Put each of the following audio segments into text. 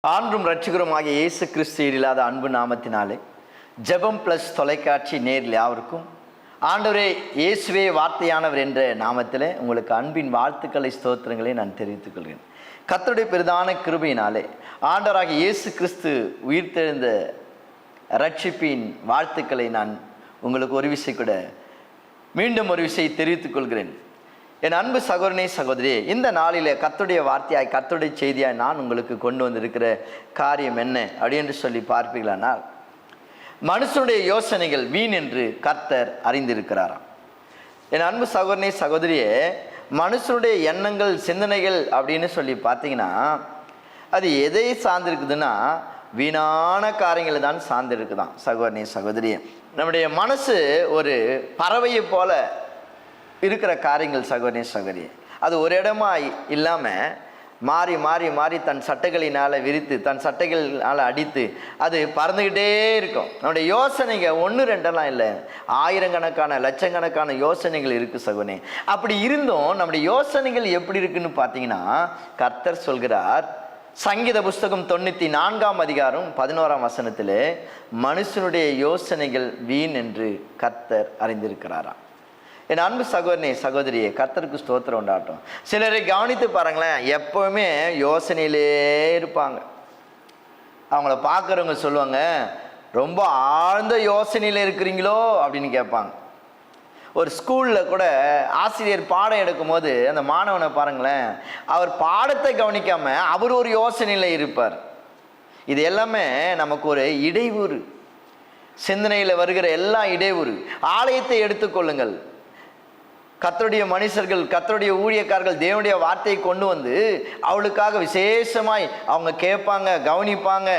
ஆண்டும் இரட்சகருமாகிய இயேசு கிறிஸ்து இல்லாத அன்பு நாமத்தினாலே ஜெபம் பிளஸ் தொலைக்காட்சி நேரில் யாவருக்கும் ஆண்டவரே இயேசுவே வார்த்தையானவர் என்ற நாமத்திலே உங்களுக்கு அன்பின் வாழ்த்துக்களை ஸ்தோத்திரங்களை நான் தெரிவித்துக் கொள்கிறேன். கர்த்தருடைய பெரிதான கிருபையினாலே ஆண்டவராகிய இயேசு கிறிஸ்து உயிர்த்தெழுந்த ரட்சிப்பின் வாழ்த்துக்களை நான் உங்களுக்கு ஒரு விஷயம் கூட மீண்டும் ஒரு விஷயம் தெரிவித்துக் கொள்கிறேன். என் அன்பு சகோதரனே சகோதரியே, இந்த நாளில் கர்த்தருடைய வார்த்தையாய் கர்த்தருடைய செய்தியாய் நான் உங்களுக்கு கொண்டு வந்திருக்கிற காரியம் என்ன அப்படி என்று சொல்லி பார்ப்பீர்களானால், மனுஷனுடைய யோசனைகள் வீண் என்று கர்த்தர் அறிந்திருக்கிறாராம். என் அன்பு சகோதரனே சகோதரியே, மனுஷனுடைய எண்ணங்கள் சிந்தனைகள் அப்படின்னு சொல்லி பார்த்தீங்கன்னா அது எதை சார்ந்திருக்குதுன்னா வீணான காரியங்களை தான் சார்ந்திருக்குதான். சகோதரனே சகோதரியே, நம்முடைய மனசு ஒரு பறவையை போல இருக்கிற காரியங்கள் சகோதரனே சகோதரி, அது ஒரு இடமா இல்லாமல் மாறி மாறி மாறி தன் சட்டைகளினால் விரித்து தன் சட்டைகளினால் அடித்து அது பறந்துக்கிட்டே இருக்கும். நம்முடைய யோசனைகள் ஒன்று ரெண்டெல்லாம் இல்லை, ஆயிரக்கணக்கான லட்சக்கணக்கான யோசனைகள் இருக்குது சகோதரனே. அப்படி இருந்தும் நம்முடைய யோசனைகள் எப்படி இருக்குன்னு பார்த்தீங்கன்னா, கர்த்தர் சொல்கிறார் சங்கீத புஸ்தகம் 94:11 மனுஷனுடைய யோசனைகள் வீண் என்று கர்த்தர் அறிந்திருக்கிறாராம். என் அன்பு சகோதரனே சகோதரியே, கர்த்தருக்கு ஸ்தோத்திரம் உண்டாகட்டும். சிலரை கவனித்து பாருங்களேன், எப்போவுமே யோசனையிலே இருப்பாங்க. அவங்கள பார்க்குறவங்க சொல்லுவாங்க, ரொம்ப ஆழ்ந்த யோசனையில் இருக்கிறீங்களோ அப்படின்னு கேட்பாங்க. ஒரு ஸ்கூலில் கூட ஆசிரியர் பாடம் எடுக்கும் போது அந்த மாணவனை பாருங்களேன், அவர் பாடத்தை கவனிக்காமல் அவர் ஒரு யோசனையில் இருப்பார். இது எல்லாமே நமக்கு ஒரு இடையூறு, சிந்தனையில் வருகிற எல்லா இடையூறு. ஆலயத்தை எடுத்துக்கொள்ளுங்கள், கர்த்தருடைய மனுஷர்கள் கர்த்தருடைய ஊழியக்காரர்கள் தேவனுடைய வார்த்தையை கொண்டு வந்து அவளுக்காக விசேஷமாய் அவங்க கேட்பாங்க, கவனிப்பாங்க.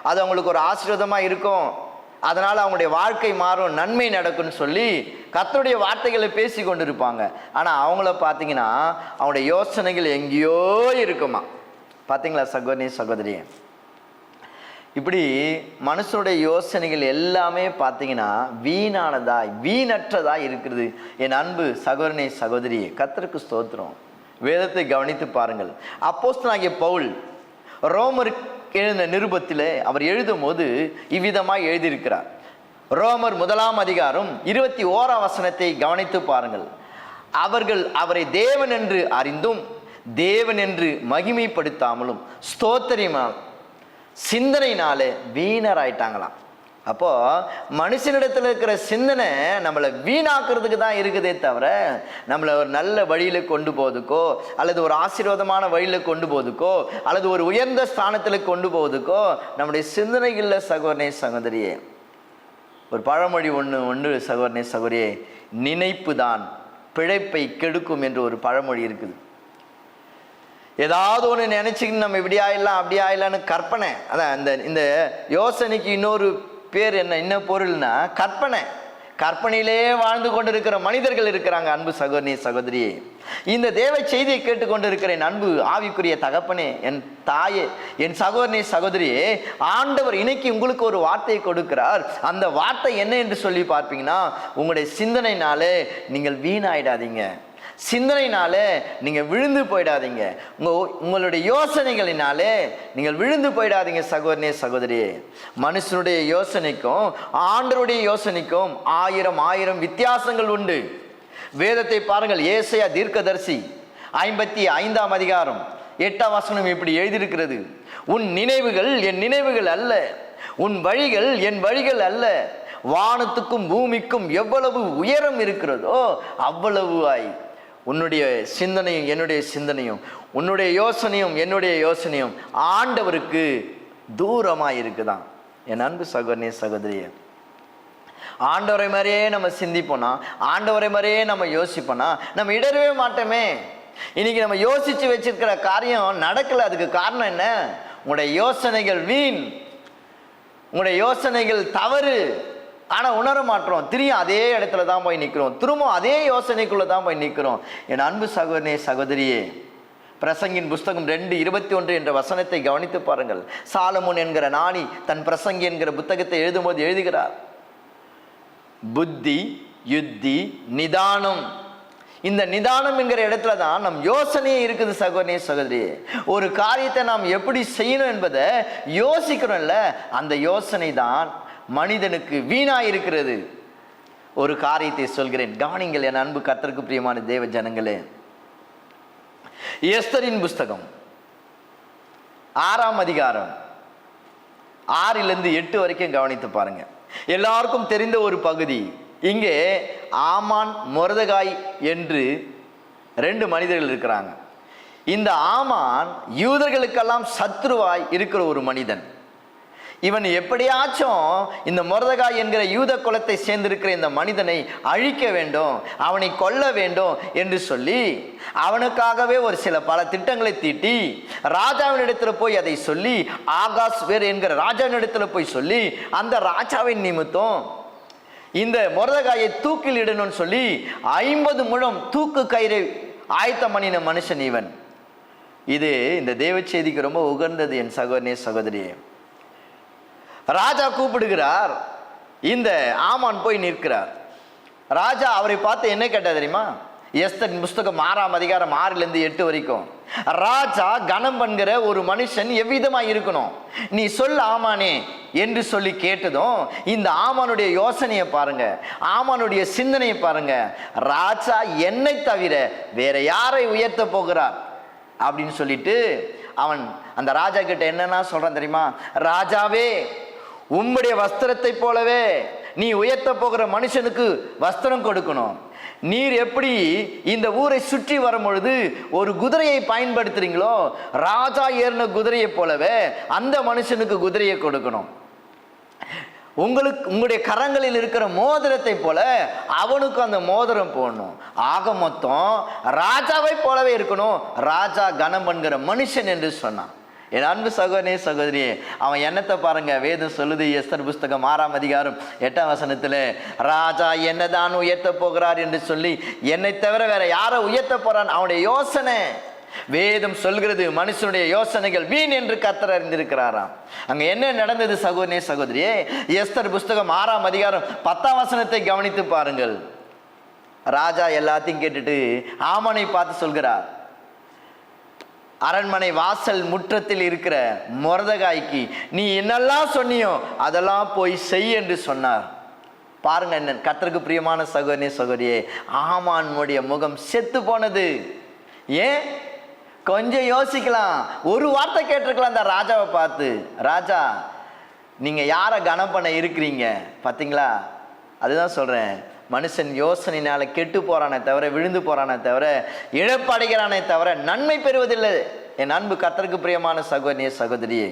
அது அவங்களுக்கு ஒரு ஆசீர்வாதமாக இருக்கும். அதனால் அவங்களுடைய வாழ்க்கை மாறும், நன்மை நடக்கும்னு சொல்லி கர்த்தருடைய வார்த்தைகளை பேசி கொண்டு இருப்பாங்க. ஆனால் அவங்கள பார்த்தீங்கன்னா அவங்களுடைய யோசனைகள் எங்கேயோ இருக்குமா. பார்த்தீங்களா சகோதரி சகோதரியே, இப்படி மனுஷனுடைய யோசனைகள் எல்லாமே பார்த்தீங்கன்னா வீணற்றதாய் இருக்கிறது. என் அன்பு சகோதரனே சகோதரியே, கர்த்தருக்கு ஸ்தோத்திரம். வேதத்தை கவனித்து பாருங்கள். அப்போஸ்தலனாகிய பவுல் ரோமர் எழுதின நிருபத்தில் அவர் எழுதும் போது இவ்விதமாய் எழுதியிருக்கிறார். ரோமர் 1:21 கவனித்து பாருங்கள். அவர்கள் அவரை தேவன் என்று அறிந்தும் தேவன் என்று மகிமைப்படுத்தாமலும் ஸ்தோத்திரமால் சிந்தனையினாலே வீணராயிட்டாங்களாம். அப்போ மனுஷனிடத்தில் இருக்கிற சிந்தனை நம்மளை வீணாக்குறதுக்கு தான் இருக்குதே தவிர நம்மளை ஒரு நல்ல வழியில் கொண்டு போவதுக்கோ அல்லது ஒரு ஆசீர்வாதமான வழியில் கொண்டு போவதுக்கோ அல்லது ஒரு உயர்ந்த ஸ்தானத்தில் கொண்டு போவதுக்கோ நம்முடைய சிந்தனைகளில் சகோதரனே சகோதரியே, ஒரு பழமொழி ஒன்று சகோதரனே சகோதரியே, நினைப்பு தான் பிழைப்பை கெடுக்கும் என்று ஒரு பழமொழி இருக்குது. ஏதாவது ஒன்று நினச்சிக்கின்னு நம்ம இப்படி ஆயிடலாம் அப்படி ஆயிடலான்னு கற்பனை. அதான் இந்த யோசனைக்கு இன்னொரு பேர் என்ன, இன்னும் பொருள்னா கற்பனை. கற்பனையிலே வாழ்ந்து கொண்டு இருக்கிற மனிதர்கள் இருக்கிறாங்க. அன்பு சகோதரி சகோதரியே, இந்த தேவ செய்தியை கேட்டுக்கொண்டு இருக்கிற என் அன்பு ஆவிக்குரிய தகப்பனே, என் தாயே, என் சகோதரி சகோதரியே, ஆண்டவர் இன்னைக்கு உங்களுக்கு ஒரு வார்த்தையை கொடுக்கிறார். அந்த வார்த்தை என்ன என்று சொல்லி பார்ப்பீங்கன்னா, உங்களுடைய சிந்தனையினாலே நீங்கள் வீணாயிடாதீங்க, சிந்தனையினாலே நீங்கள் விழுந்து போயிடாதீங்க, உங்களுடைய யோசனைகளினாலே நீங்கள் விழுந்து போயிடாதீங்க. சகோதரனே சகோதரியே, மனுஷனுடைய யோசனைக்கும் ஆண்டவருடைய யோசனைக்கும் ஆயிரம் வித்தியாசங்கள் உண்டு. வேதத்தை பாருங்கள். ஏசாயா தீர்க்கதரிசி 55:8 இப்படி எழுதியிருக்கிறது, உன் நினைவுகள் என் நினைவுகள் அல்ல, உன் வழிகள் என் வழிகள் அல்ல, வானத்துக்கும் பூமிக்கும் எவ்வளவு உயரம் இருக்கிறதோ அவ்வளவு உன்னுடைய சிந்தனையும் என்னுடைய சிந்தனையும், உன்னுடைய யோசனையும் என்னுடைய யோசனையும் ஆண்டவருக்கு தூரமாக இருக்குதான். என் அன்பு சகோதரனே சகோதரியே, ஆண்டவரை மாதிரியே நம்ம சிந்திப்போனா, ஆண்டவரை மாதிரியே நம்ம யோசிப்போனா நம்ம இடரவே மாட்டோமே. இன்னைக்கு நம்ம யோசிச்சு வச்சிருக்கிற காரியம் நடக்கல. அதுக்கு காரணம் என்ன? உங்களுடைய யோசனைகள் வீண், உங்களுடைய யோசனைகள் தவறு. ஆனால் உணர மாட்டோம், திரும்ப அதே இடத்துல தான் போய் நிற்கிறோம், திரும்ப அதே யோசனைக்குள்ளே தான் போய் நிற்கிறோம். என் அன்பு சகோதரனே சகோதரியே, பிரசங்கின் புஸ்தகம் 2:21 என்ற வசனத்தை கவனித்து பாருங்கள். சாலமோன் என்கிற ஞானி தன் பிரசங்கி என்கிற புத்தகத்தை எழுதும்போது எழுதுகிறார், புத்தி யுத்தி நிதானம் இந்த நிதானம் என்கிற இடத்துல தான் நம் யோசனையே இருக்குது சகோதரனே சகோதரி. ஒரு காரியத்தை நாம் எப்படி செய்யணும் என்பதை யோசிக்கிறோம்ல, அந்த யோசனை தான் மனிதனுக்கு வீணா இருக்கிறது. ஒரு காரியத்தை சொல்கிறேன், கவனிங்கள் என் அன்பு கர்த்தருக்கு பிரியமான தேவ ஜனங்களே. எஸ்தரின் புஸ்தகம் 6ஆம் அதிகாரம் 6லிருந்து 8 வரைக்கும் கவனித்து பாருங்க. எல்லாருக்கும் தெரிந்த ஒரு பகுதி. இங்கே ஆமான் மொர்தெகாய் என்று 2 மனிதர்கள் இருக்கிறாங்க. இந்த ஆமான் யூதர்களுக்கெல்லாம் சத்ருவாய் இருக்கிற ஒரு மனிதன். இவன் எப்படியாச்சும் இந்த மொர்தெகாய் என்கிற யூத குலத்தை சேர்ந்திருக்கிற இந்த மனிதனை அழிக்க வேண்டும், அவனை கொல்ல வேண்டும் என்று சொல்லி அவனுக்காகவே ஒரு சில பல திட்டங்களை தீட்டி ராஜாவினிடத்தில் போய் அதை சொல்லி, ஆகாஸ் வேறு என்கிற ராஜாவினிடத்தில் போய் சொல்லி அந்த ராஜாவின் நிமித்தம் இந்த மொர்தெகாயை தூக்கில் இடணும்னு சொல்லி 50 முழம் தூக்கு கயிறை ஆயத்தம் பண்ணின மனுஷன் இவன். இது இந்த தேவ செய்திக்கு ரொம்ப உகந்தது என் சகோதரனே சகோதரியே. ராஜா கூப்பிடுகிறார், இந்த ஆமான் போய் நிற்கிறார். ராஜா அவரை பார்த்து என்ன கேட்டா தெரியுமா? எஸ்தரின் புஸ்தகம் 6ஆம் அதிகாரம் 6லிருந்து 8 வரைக்கும். ராஜா கனம் பண்ணுகிற ஒரு மனுஷன் எவ்விதமா இருக்கணும், நீ சொல் ஆமானே என்று சொல்லி கேட்டதும் இந்த ஆமானுடைய யோசனையை பாருங்க, ஆமானுடைய சிந்தனையை பாருங்க. ராஜா என்னை தவிர வேற யாரை உயர்த்த போகிறார் அப்படின்னு சொல்லிட்டு அவன் அந்த ராஜா கிட்ட என்னன்னா சொல்றான் தெரியுமா? ராஜாவே, உம்முடைய வஸ்திரத்தை போலவே நீ உயர்த்த போகிற மனுஷனுக்கு வஸ்திரம் கொடுக்கணும். நீர் எப்படி இந்த ஊரை சுற்றி வரும் பொழுது ஒரு குதிரையை பயன்படுத்துறீங்களோ, ராஜா ஏறின குதிரையை போலவே அந்த மனுஷனுக்கு குதிரையை கொடுக்கணும். உங்களுடைய கரங்களில் இருக்கிற மோதிரத்தை போல அவனுக்கு அந்த மோதிரம் போடணும். ஆக மொத்தம் ராஜாவை போலவே இருக்கணும், ராஜா கனம் பண்ணுகிற மனுஷன் என்று சொன்னான். என் அன்பு சகோதரனே சகோதரியே, அவன் என்னத்தை பாருங்க, வேதம் சொல்லுது எஸ்தர் புஸ்தகம் 6ஆம் அதிகாரம் 8ஆம் வசனத்துல, ராஜா என்னதான் உயர்த்த போகிறார் என்று சொல்லி என்னை தவிர வேற யாரை உயர்த்த போறான் அவனுடைய யோசனை. வேதம் சொல்கிறது மனுஷனுடைய யோசனைகள் வீண் என்று கர்த்தர் அறிந்திருக்கிறாராம். அங்க என்ன நடந்தது சகோதரனே சகோதரியே? எஸ்தர் புஸ்தகம் 6ஆம் அதிகாரம் 10ஆம் வசனத்தை கவனித்து பாருங்கள். ராஜா எல்லாத்தையும் கேட்டுட்டு ஆமானை பார்த்து சொல்கிறார், அரண்மனை வாசல் முற்றத்தில் இருக்கிற மொர்தெகாய்க்கு நீ என்னெல்லாம் சொன்னியோ அதெல்லாம் போய் செய் என்று சொன்னார். பாருங்க என்ன கர்த்தருக்கு பிரியமான சகோதரனே சகோதரியே, ஆமானுடைய முகம் செத்து போனது. ஏன்? கொஞ்சம் யோசிக்கலாம், ஒரு வார்த்தை கேட்டிருக்கலாம் அந்த ராஜாவை பார்த்து, ராஜா நீங்க யாரை கனம் பண்ண இருக்கிறீங்க பார்த்தீங்களா? அதுதான் சொல்றேன், மனுஷன் யோசனையினால கெட்டு போறானே தவிர, விழுந்து போறானே தவிர, இழப்படைகிறானே தவிர நன்மை பெறுவதில்லை. என் அன்பு கர்த்தருக்கு பிரியமான சகோதரியே சகோதரியே,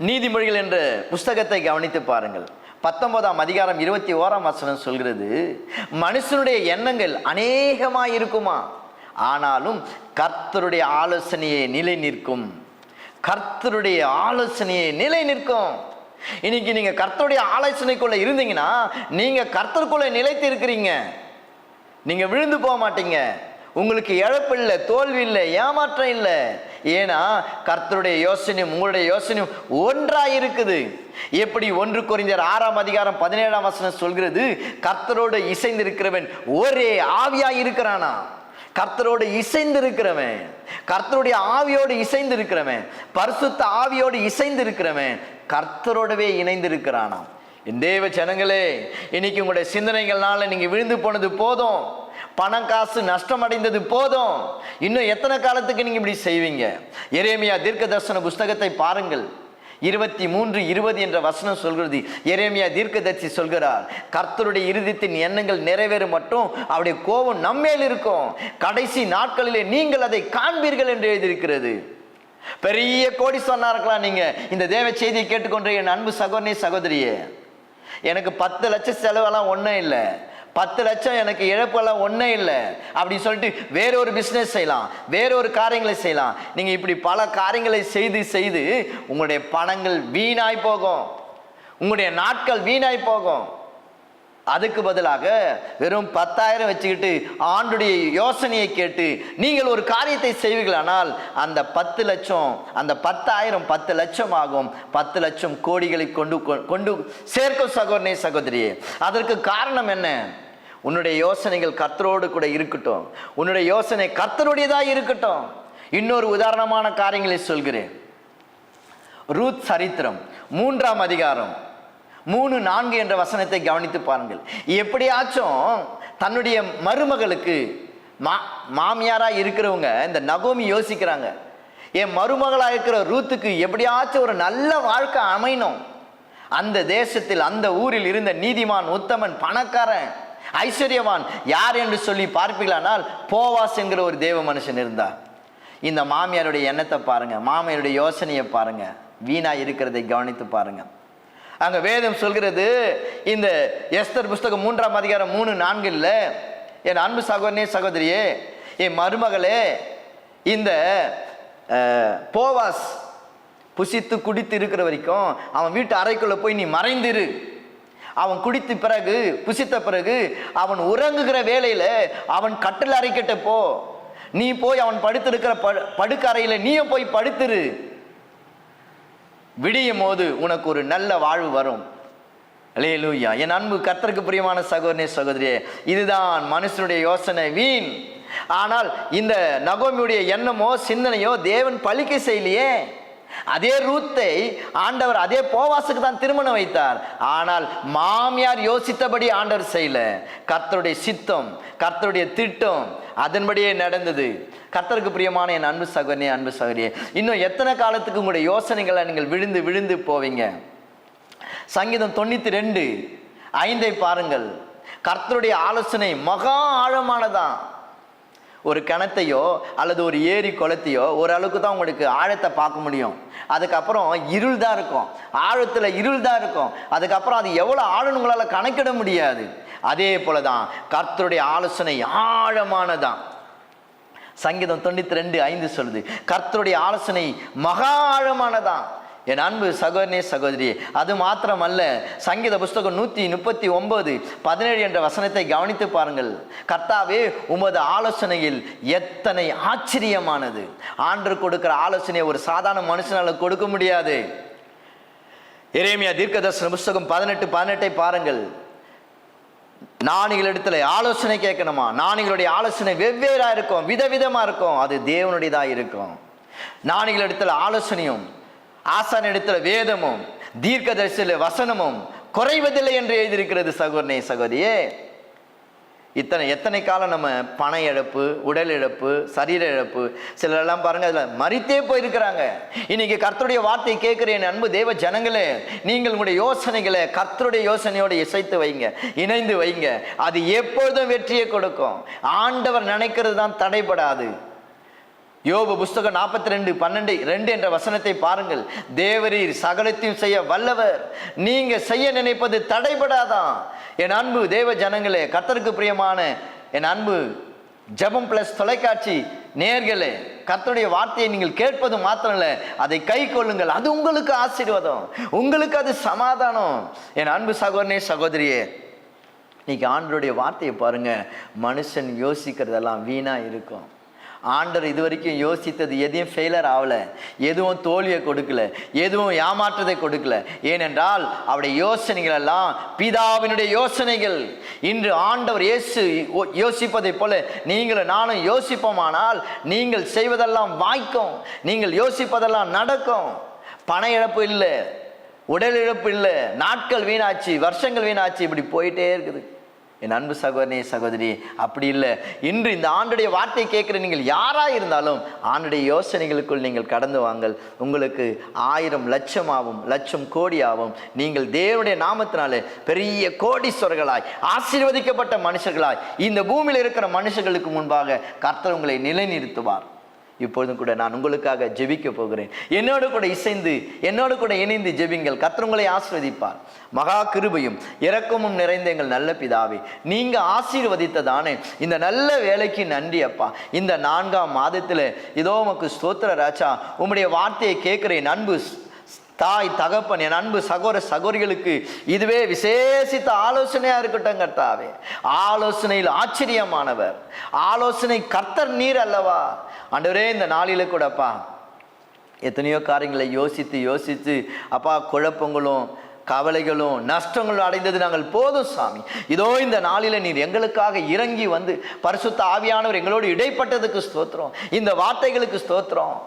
நீதிமொழிகள் என்ற புஸ்தகத்தை கவனித்து பாருங்கள். 19ஆம் அதிகாரம் 21ஆம் வசனம் சொல்கிறது, மனுஷனுடைய எண்ணங்கள் அநேகமாய் இருக்குமா, ஆனாலும் கர்த்தருடைய ஆலோசனையை நிலை நிற்கும். கர்த்தருடைய ஆலோசனையை நிலை நிற்கும். இன்னைக்கு நீங்க கர்த்தருடைய ஆலோசனைக்குள்ள இருந்தீங்கன்னா நீங்க கர்த்தருக்குள்ள நிலைத்து இருக்கிறீங்க, நீங்க விழுந்து போக மாட்டீங்க. உங்களுக்கு இழப்பு இல்லை, தோல்வி இல்லை, ஏமாற்றம் இல்லை. ஏன்னா கர்த்தருடைய யோசனையும் உங்களுடைய யோசனையும் ஒன்றாய் இருக்குது. எப்படி 1 கொரிந்தியர் 6ஆம் அதிகாரம் 17ஆம் வசனம் சொல்கிறது, கர்த்தரோடு இசைந்து இருக்கிறவன் ஒரே ஆவியாய் இருக்கிறானா. கர்த்தரோடு இசைந்து இருக்கிறவன், கர்த்தருடைய ஆவியோடு இசைந்து இருக்கிறவன், பரிசுத்த ஆவியோடு இசைந்து இருக்கிறவன் கர்த்தரோடவே இணைந்து இருக்கிறானாம். என் தேவ ஜனங்களே, இன்னைக்கு உங்களுடைய சிந்தனைகள்னால நீங்க விழுந்து போனது போதும், பணம் காசு நஷ்டம் அடைந்தது போதும். இன்னும் எத்தனை காலத்துக்கு நீங்க இப்படி செய்வீங்க? எரேமியா தீர்க்க தரிசன புஸ்தகத்தை பாருங்கள். 23:20 என்ற வசனம் சொல்கிறது. எரேமியா தீர்க்கதரிசி சொல்கிறார், கர்த்தருடைய இருதயத்தின் எண்ணங்கள் நிறைவேறும் மட்டும் அவருடைய கோபம் நம்மேல் இருக்கும், கடைசி நாட்களிலே நீங்கள் அதை காண்பீர்கள் என்று எழுதியிருக்கிறது. பெரிய கோடீஸ்வரனா இருக்கலாம் நீங்க. இந்த தேவ செய்தியை கேட்டுக்கொண்ட என் அன்பு சகோதரனே சகோதரியே, எனக்கு 10 லட்சம் செலவெல்லாம் ஒன்றும் இல்லை, 10 லட்சம் எனக்கு இழப்பெல்லாம் ஒன்றே இல்லை அப்படின்னு சொல்லிட்டு வேற ஒரு பிஸ்னஸ் செய்யலாம், வேற ஒரு காரியங்களை செய்யலாம். நீங்கள் இப்படி பல காரியங்களை செய்து செய்து உங்களுடைய பணங்கள் வீணாய் போகும், உங்களுடைய நாட்கள் வீணாய் போகும். அதுக்கு பதிலாக வெறும் 10,000 வச்சுக்கிட்டு ஆண்டுடைய யோசனையை கேட்டு நீங்கள் ஒரு காரியத்தை செய்வீர்களானால் அந்த 10 லட்சம், அந்த 10,000 10 லட்சம் ஆகும். 10 லட்சம் கோடிகளை கொண்டு சேர்க்கும் சகோதரனே சகோதரியே. அதற்கு காரணம் என்ன? உன்னுடைய யோசனைகள் கர்த்தரோடு கூட இருக்கட்டும். உன்னுடைய யோசனை கர்த்தருடையதாக இருக்கட்டும். இன்னொரு உதாரணமான காரியங்களை சொல்கிறேன். ரூத் சரித்திரம் 3ஆம் அதிகாரம் 3-4 என்ற வசனத்தை கவனித்து பாருங்கள். எப்படியாச்சும் தன்னுடைய மருமகளுக்கு மாமியாராக இருக்கிறவங்க இந்த நகோமி யோசிக்கிறாங்க, என் மருமகளாக இருக்கிற ரூத்துக்கு எப்படியாச்சும் ஒரு நல்ல வாழ்க்கை அமையணும். அந்த தேசத்தில் அந்த ஊரில் இருந்த நீதிமான், உத்தமன், பணக்காரன், ஐஸ்வர்யவான் யார் என்று சொல்லி பார்ப்பீங்களானால் போவாஸ் என்கிற ஒரு தேவ மனுஷன் இருந்தார். இந்த மாமியாருடைய எண்ணத்தை பாருங்க, மாமியாருடைய யோசனையை பாருங்க, வீணா இருக்கிறதை கவனித்து பாருங்க. அங்க வேதம் சொல்கிறது, இந்த எஸ்தர் புஸ்தகம் 3ஆம் அதிகாரம் 3-4, என் அன்பு சகோதரனே சகோதரியே, என் மருமகளே, இந்த போவாஸ் புசித்து குடித்து இருக்கிற வரைக்கும் அவன் வீட்டு அறைக்குள்ள போய் நீ மறைந்திரு. அவன் குடித்த பிறகு, புசித்த பிறகு அவன் உறங்குகிற வேளையில அவன் கட்டில் அறைக்கிட்ட போ. நீ போய் அவன் படுத்திருக்கிற படுக்க அறையில நீயும் போய் படுத்துரு. விடியும் போது உனக்கு ஒரு நல்ல வாழ்வு வரும். அல்லேலூயா. என் அன்பு கர்த்தருக்கு பிரியமான சகோதரனே சகோதரியே, இதுதான் மனுஷனுடைய யோசனை வீண். ஆனால் இந்த நகோமியுடைய எண்ணமோ சிந்தனையோ தேவன் பலிக்க செய்யலையே. அதே ரூத்தை ஆண்டவர் அதே போவாசுக்கு தான் திருமணம் வைத்தார். ஆனால் மாமியார் யோசித்தபடி ஆண்டவர் செய்யல. கர்த்தருடைய சித்தம், கர்த்தருடைய திட்டம் அதன்படியே நடந்தது. கர்த்தருக்கு பிரியமான என் அன்பு சகோதரனே, அன்பு சகோதரியே, இன்னும் எத்தனை காலத்துக்கு உங்களுடைய யோசனைகளை நீங்கள் விழுந்து விழுந்து போவீங்க? சங்கீதம் 92:5 பாருங்கள். கர்த்தருடைய ஆலோசனை மகா ஆழமானதான். ஒரு கிணத்தையோ அல்லது ஒரு ஏரி குளத்தையோ ஓரளவுக்கு தான் உங்களுக்கு ஆழத்தை பார்க்க முடியும். அதுக்கப்புறம் இருள் தான் இருக்கும், ஆழத்தில் இருள் தான் இருக்கும். அதுக்கப்புறம் அது எவ்வளோ ஆழம் உங்களால் கணக்கிட முடியாது. அதே போல தான் கர்த்தருடைய ஆலோசனை ஆழமானதான். சங்கீதம் 92:5 சொல்லுது, கர்த்தருடைய ஆலோசனை மகா ஆழமானதான். என் அன்பு சகோதரனே சகோதரி, அது மாத்திரமல்ல, சங்கீத புஸ்தகம் 139:17 என்ற வசனத்தை கவனித்து பாருங்கள். கர்த்தாவே, உமது ஆலோசனையில் எத்தனை ஆச்சரியமானது. ஆண்டவர் கொடுக்கிற ஆலோசனையை ஒரு சாதாரண மனுஷனால கொடுக்க முடியாது. எரேமியா தீர்க்கதரிசன புஸ்தகம் 18:18 பாருங்கள். ஞானிகளிடத்துல ஆலோசனை கேட்கணுமா? ஞானிகளுடைய ஆலோசனை வெவ்வேறா இருக்கும், விதவிதமா இருக்கும். அது தேவனுடையதா இருக்கும். ஞானிகளிடத்துல ஆலோசனையும், ஆசான இடத்துல வேதமும், தீர்க்கதரிசியில வசனமும் குறைவதில்லை என்று எழுதியிருக்கிறது. சகோதரனே சகோதரியே, எத்தனை காலம் நம்ம பண இழப்பு, உடல் இழப்பு, சரீர இழப்பு, சிலரெல்லாம் பாருங்க அதுல மரித்தே போயிருக்கிறாங்க. இன்னைக்கு கர்த்தருடைய வார்த்தையை கேட்கிற என் அன்பு தேவ ஜனங்களே, நீங்கள் உங்களுடைய யோசனைகளை கர்த்தருடைய யோசனையோடு இசைத்து வைங்க, இணைந்து வைங்க. அது எப்பொழுதும் வெற்றியை கொடுக்கும். ஆண்டவர் நினைக்கிறது தான் தடைபடாது. யோபு புஸ்தகம் 42:12 என்ற வசனத்தை பாருங்கள். தேவரீர் சகலத்தையும் செய்ய வல்லவர், நீங்க செய்ய நினைப்பது தடைபடாதான். என் அன்பு தேவ ஜனங்களே, கர்த்தருக்கு பிரியமான என் அன்பு ஜெபம் பிளஸ் தொலைக்காட்சி நேயர்களே, கர்த்தருடைய வார்த்தையை நீங்கள் கேட்பது மாத்திரம் இல்லை, அதை கை கொள்ளுங்கள். அது உங்களுக்கு ஆசீர்வாதம், உங்களுக்கு அது சமாதானம். என் அன்பு சகோதரனே சகோதரியே, இன்னைக்கு ஆண்டவருடைய வார்த்தையை பாருங்க. மனுஷன் யோசிக்கிறதெல்லாம் வீணா இருக்கும். ஆண்டவர் இதுவரைக்கும் யோசித்தது எதையும் ஃபெயிலர் ஆகல, எதுவும் தோல்வியை கொடுக்கல, எதுவும் ஏமாற்றத்தை கொடுக்கல. ஏனென்றால் அவருடைய யோசனைகள் எல்லாம் பிதாவினுடைய யோசனைகள். இன்று ஆண்டவர் இயேசு யோசிப்பதை போல நீங்களும் நானும் யோசிப்போமானால் நீங்கள் செய்வதெல்லாம் வாய்க்கும், நீங்கள் யோசிப்பதெல்லாம் நடக்கும். பண இழப்பு இல்லை, உடல் இழப்பு இல்லை, நாட்கள் வீணாச்சு, வருஷங்கள் வீணாச்சு, இப்படி போயிட்டே இருக்குது. என் அன்பு சகோதரனே சகோதரி, அப்படி இல்லை. இன்று இந்த ஆண்டுடைய வார்த்தை கேட்குற நீங்கள் யாராக இருந்தாலும் ஆண்டுடைய யோசனைகளுக்குள் நீங்கள் கடந்து வாங்கள். உங்களுக்கு 1000 லட்சமாகவும் லட்சம் கோடியாகவும் நீங்கள் தேவனுடைய நாமத்தினாலே பெரிய கோடீஸ்வரர்களாய், ஆசீர்வதிக்கப்பட்ட மனுஷர்களாய் இந்த பூமியில் இருக்கிற மனுஷர்களுக்கு முன்பாக கர்த்தர் உங்களை நிலைநிறுத்துவார். இப்பொழுதும் கூட நான் உங்களுக்காக ஜெபிக்க போகிறேன். என்னோடு கூட இசைந்து, என்னோடு கூட இணைந்து ஜெபிங்கள். கர்த்தர் உங்களை ஆசீர்வதிப்பார். மகா கிருபையும் இரக்கமும் நிறைந்த எங்கள் நல்ல பிதாவே, நீங்க ஆசீர்வதித்ததானே இந்த நல்ல வேலைக்கு நன்றி அப்பா. இந்த 4ஆம் மாதத்தில் இதோ உமக்கு ஸ்தோத்திர ராஜா. உம்முடைய வார்த்தையை கேட்கிறேன். அன்பு தாய் தகப்பன், என் அன்பு சகோதர சகோதரிகளுக்கு இதுவே விசேஷித்த ஆலோசனையா இருக்கட்டும். கர்த்தாவே, ஆலோசனையில் ஆச்சரியமானவர், ஆலோசனை கர்த்தர் நீர் அல்லவா. ஆண்டவரே, இந்த நாளில கூடப்பா எத்தனையோ காரியங்களை யோசித்து அப்பா குழப்பங்களும் கவலைகளும் நஷ்டங்களும் அடைந்தது நாங்கள் போதும் சாமி. இதோ இந்த நாளில் நீர் எங்களுக்காக இறங்கி வந்து பரிசுத்த ஆவியானவர் எங்களோடு இடைப்பட்டதுக்கு ஸ்தோத்திரம். இந்த வார்த்தைகளுக்கு ஸ்தோத்திரம்.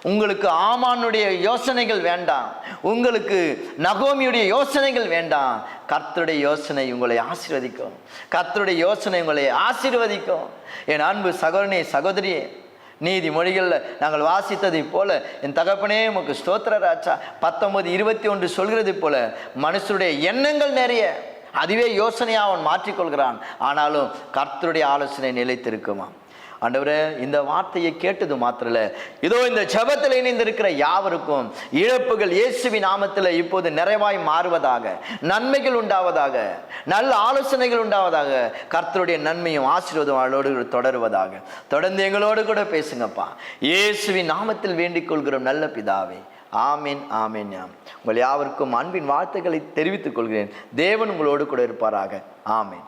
உங்களுக்கு ஆமானுடைய யோசனைகள் வேண்டாம், உங்களுக்கு நகோமியுடைய யோசனைகள் வேண்டாம். கர்த்தருடைய யோசனை உங்களை ஆசீர்வதிக்கும். கர்த்தருடைய யோசனை உங்களை ஆசீர்வதிக்கும். என் அன்பு சகோதரனே சகோதரியே, நீதிமொழிகளில் நாங்கள் வாசித்ததை போல என் தகப்பனே உமக்கு ஸ்தோத்திர ராஜா 19:21 சொல்கிறது போல மனுஷருடைய எண்ணங்கள் நிறைய, அதுவே யோசனையாக அவன் மாற்றிக்கொள்கிறான். ஆனாலும் கர்த்தருடைய ஆலோசனை நிலைத்திருக்குமா? ஆண்டவரே, இந்த வார்த்தையை கேட்டது மாத்திரல, இதோ இந்த ஜெபத்தில் இணைந்திருக்கிற யாவருக்கும் இழப்புகள் இயேசுவின் நாமத்தில் இப்போது நிறைவாய் மாறுவதாக, நன்மைகள் உண்டாவதாக, நல்ல ஆலோசனைகள் உண்டாவதாக, கர்த்தருடைய நன்மையும் ஆசீர்வாதம் அவளோடு தொடருவதாக. தொடர்ந்து எங்களோடு கூட பேசுங்கப்பா. இயேசுவின் நாமத்தில் வேண்டிக் கொள்கிறோம் நல்ல பிதாவே. ஆமீன், ஆமீன். உங்கள் யாவருக்கும் அன்பின் வார்த்தைகளை தெரிவித்துக் கொள்கிறேன். தேவன் உங்களோடு கூட இருப்பாராக. ஆமீன்.